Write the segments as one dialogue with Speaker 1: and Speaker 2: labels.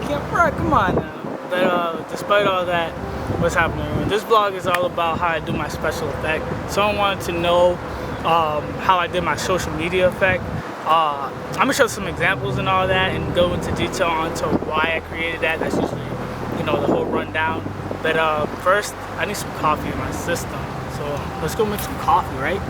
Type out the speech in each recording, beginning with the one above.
Speaker 1: you can't front, come on now. But despite all that, what's happening? This vlog is all about how I do my special effect. Someone wanted to know how I did my social media effect. I'm gonna show some examples and all that and go into detail onto why I created that. That's usually, the whole rundown. But first, I need some coffee in my system. So let's go make some coffee, right?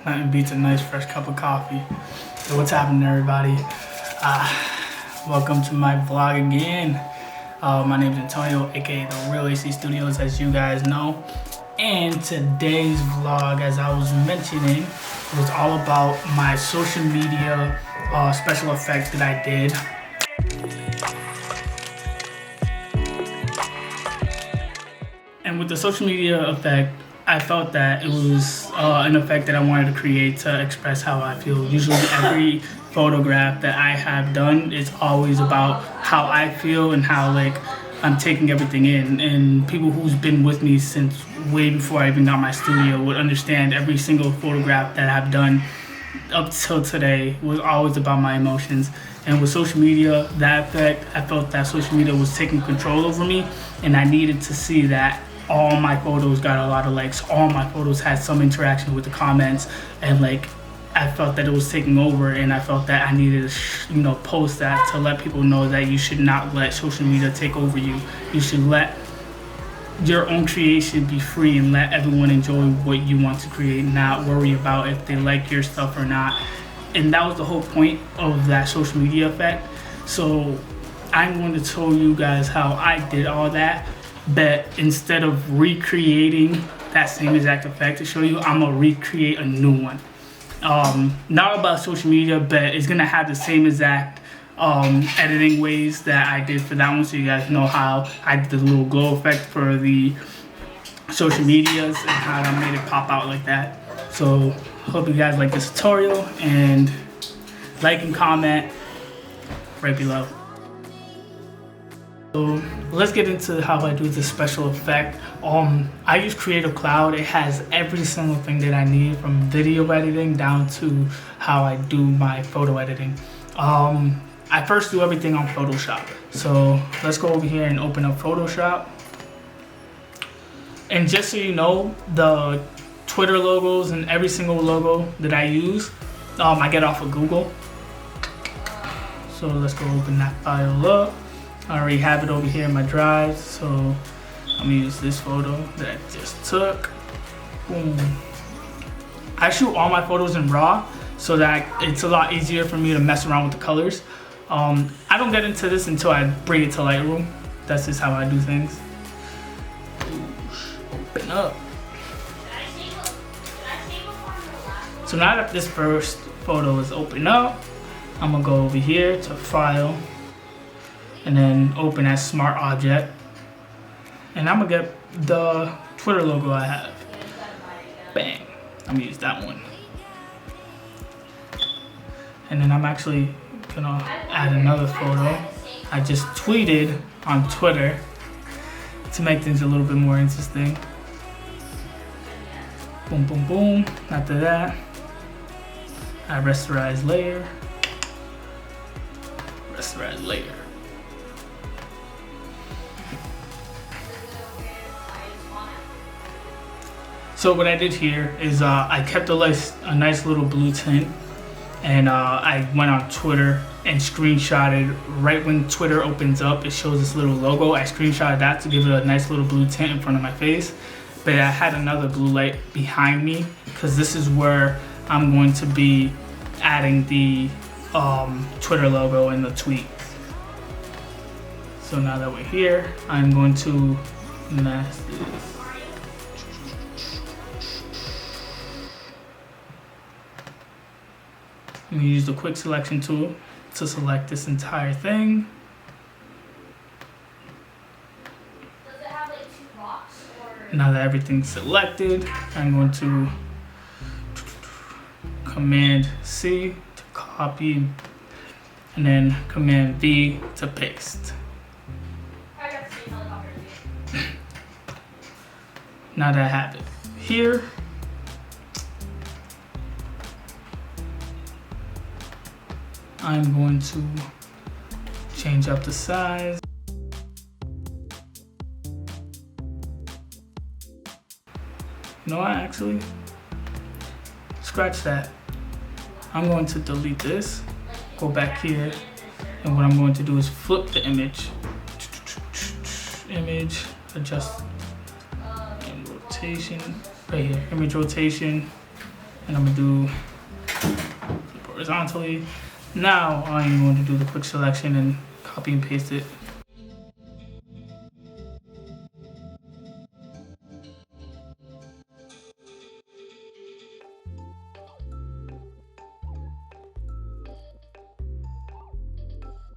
Speaker 1: Nothing beats a nice fresh cup of coffee. So what's happening, everybody? Welcome to my vlog again. My name is Antonio, aka The Real AC Studios, as you guys know. And today's vlog, as I was mentioning, was all about my social media special effects that I did. And with the social media effect, I felt that it was an effect that I wanted to create to express how I feel. Usually every photograph that I have done is always about how I feel and how I'm taking everything in. And people who's been with me since way before I even got my studio would understand every single photograph that I've done up till today was always about my emotions. And with social media, that effect, I felt that social media was taking control over me, and I needed to see that all my photos got a lot of likes, all my photos had some interaction with the comments, and I felt that it was taking over, and I felt that I needed to post that to let people know that you should not let social media take over you. You should let your own creation be free and let everyone enjoy what you want to create, not worry about if they like your stuff or not. And that was the whole point of that social media effect. So I'm going to tell you guys how I did all that, but instead of recreating that same exact effect to show you, I'm gonna recreate a new one. Not about social media, but it's gonna have the same exact editing ways that I did for that one, so you guys know how I did the little glow effect for the social medias and how I made it pop out like that. So hope you guys like this tutorial, and like and comment right below. So let's get into how I do this special effect. I use Creative Cloud. It has every single thing that I need, from video editing down to how I do my photo editing. I first do everything on Photoshop. So let's go over here and open up Photoshop. And just so you know, the Twitter logos and every single logo that I use, I get off of Google. So let's go open that file up. I already have it over here in my drive, so I'm gonna use this photo that I just took. Boom. I shoot all my photos in RAW so that it's a lot easier for me to mess around with the colors. I don't get into this until I bring it to Lightroom. That's just how I do things. Open up. So now that this first photo is open up, I'm gonna go over here to File, and then open as Smart Object, and I'm gonna get the Twitter logo I have. Bang, I'm gonna use that one. And then I'm actually gonna add another photo I just tweeted on Twitter to make things a little bit more interesting. Boom, boom, boom. After that, I rasterize layer, rasterize layer. So what I did here is I kept a nice little blue tint, and I went on Twitter and screenshotted right when Twitter opens up. It shows this little logo. I screenshotted that to give it a nice little blue tint in front of my face. But I had another blue light behind me because this is where I'm going to be adding the Twitter logo in the tweet. So now that we're here, I'm going to mask this. I'm gonna use the quick selection tool to select this entire thing.
Speaker 2: Does it have like 2 blocks or?
Speaker 1: Now that everything's selected, I'm going to Command C to copy, and then Command V to paste.
Speaker 2: I got the same helicopter as you.
Speaker 1: Now that I have it here, I'm going to change up the size. You know what, actually? Scratch that. I'm going to delete this, go back here, and what I'm going to do is flip the image. Image, adjust and rotation, right here, image rotation, and I'm gonna do flip horizontally. Now I'm going to do the quick selection and copy and paste it.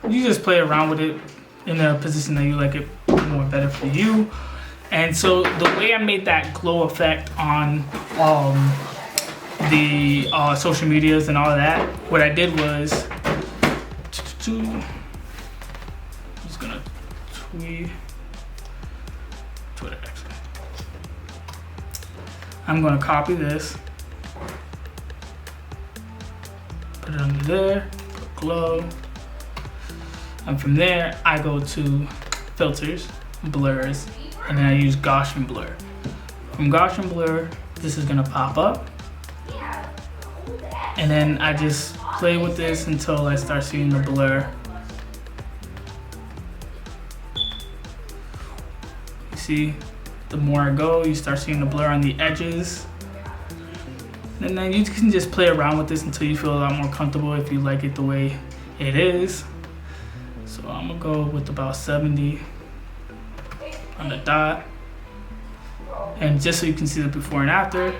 Speaker 1: You just play around with it in a position that you like it more better for you. And so the way I made that glow effect on the social medias and all of that, what I did was, I'm just gonna tweet Twitter actually. I'm gonna copy this, put it under there, put glow. And from there, I go to filters, blurs, and then I use Gaussian blur. From Gaussian blur, this is gonna pop up. And then I just play with this until I start seeing the blur. You see, the more I go, you start seeing the blur on the edges. And then you can just play around with this until you feel a lot more comfortable if you like it the way it is. So I'm gonna go with about 70 on the dot. And just so you can see the before and after.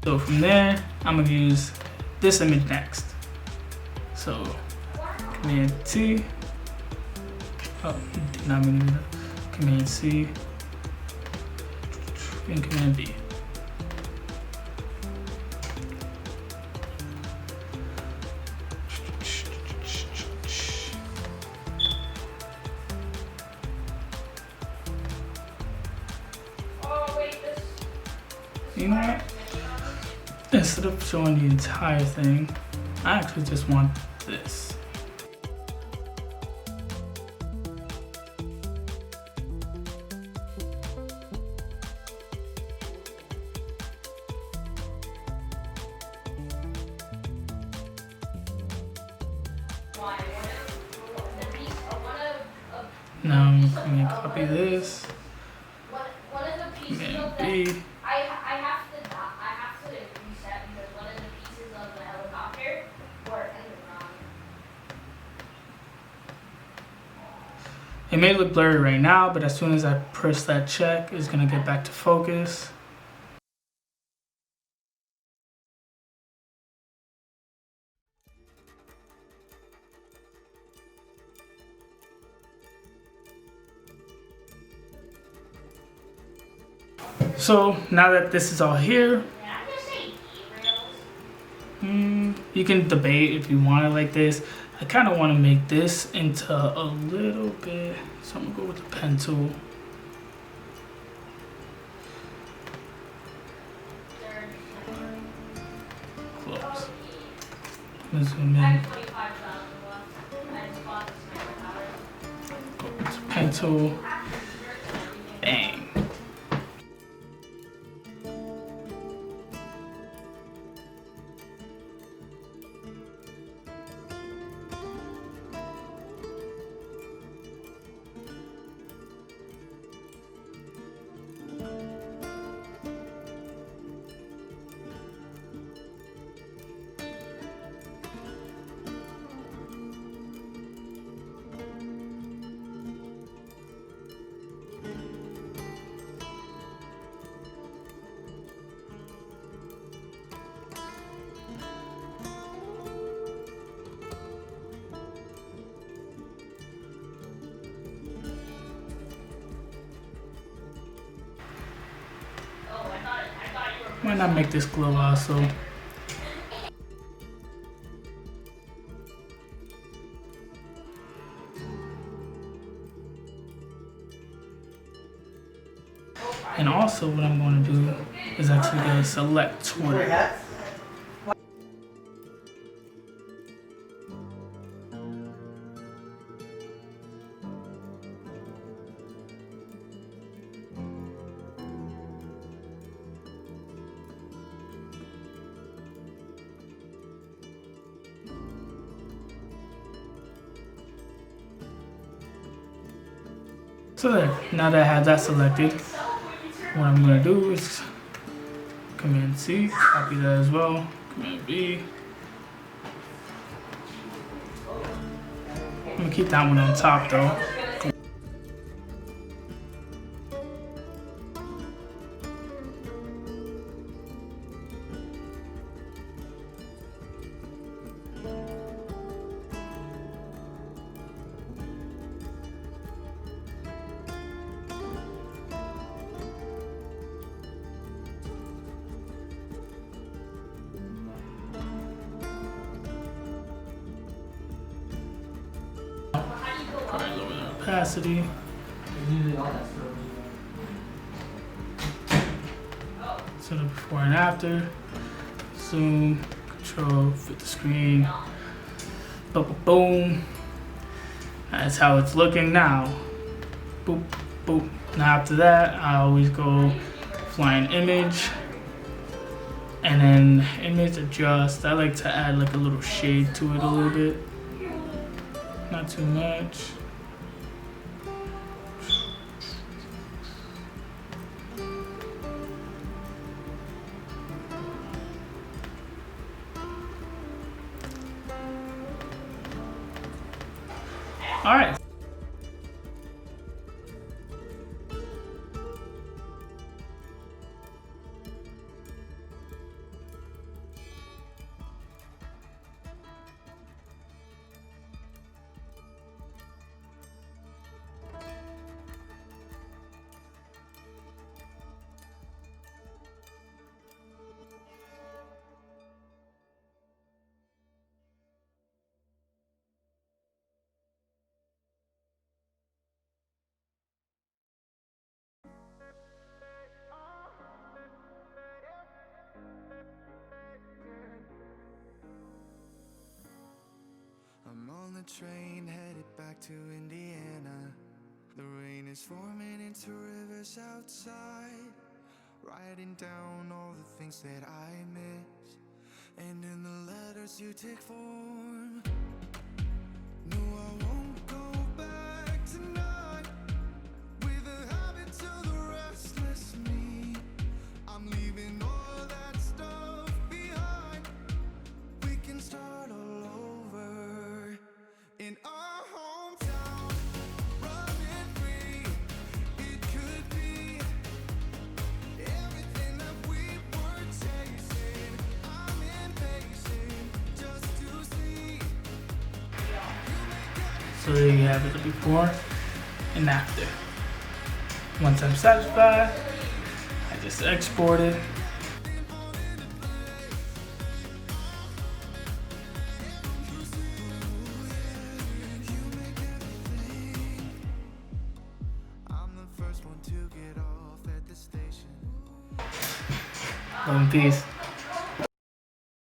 Speaker 1: So from there, I'm gonna use this image next. So Command T. Oh, did not mean to do that. Command C and Command V. You know what? Instead of showing the entire thing, I actually just want this. Now I'm going to copy this. Command B.
Speaker 2: I have to reset because one of the pieces of the helicopter were in the ground.
Speaker 1: It may look blurry right now, but as soon as I press that check, it's going to get back to focus. So now that this is all here, you can debate if you want it like this. I kind of want to make this into a little bit, so I'm gonna go with the pen tool. Close. Let's zoom in. Go with the pen tool. Bang. Why not make this glow also? And also what I'm going to do is actually going to select Twitter. So there, now that I have that selected, what I'm going to do is Command C, copy that as well, Command V. I'm going to keep that one on top though. Probably lower the opacity. So the before and after. Zoom, control, fit the screen. Boom, boom. That's how it's looking now. Boop, boop. Now after that, I always go flying image. And then image adjust. I like to add like a little shade to it a little bit. Not too much. All right.
Speaker 3: I'm on the train headed back to Indiana. The rain is forming into rivers outside, writing down all the things that I miss, and in the letters you take form. No, I won't go back tonight with the habits of the restless me. I'm leaving all that stuff behind. We can start all over in our hometown, running free. It could be everything that we were chasing. I'm impatient just to see.
Speaker 1: So there you have it, the before and after. Once I'm satisfied, I just export it.
Speaker 3: I'm the first one to get off at the station.
Speaker 1: Love and peace.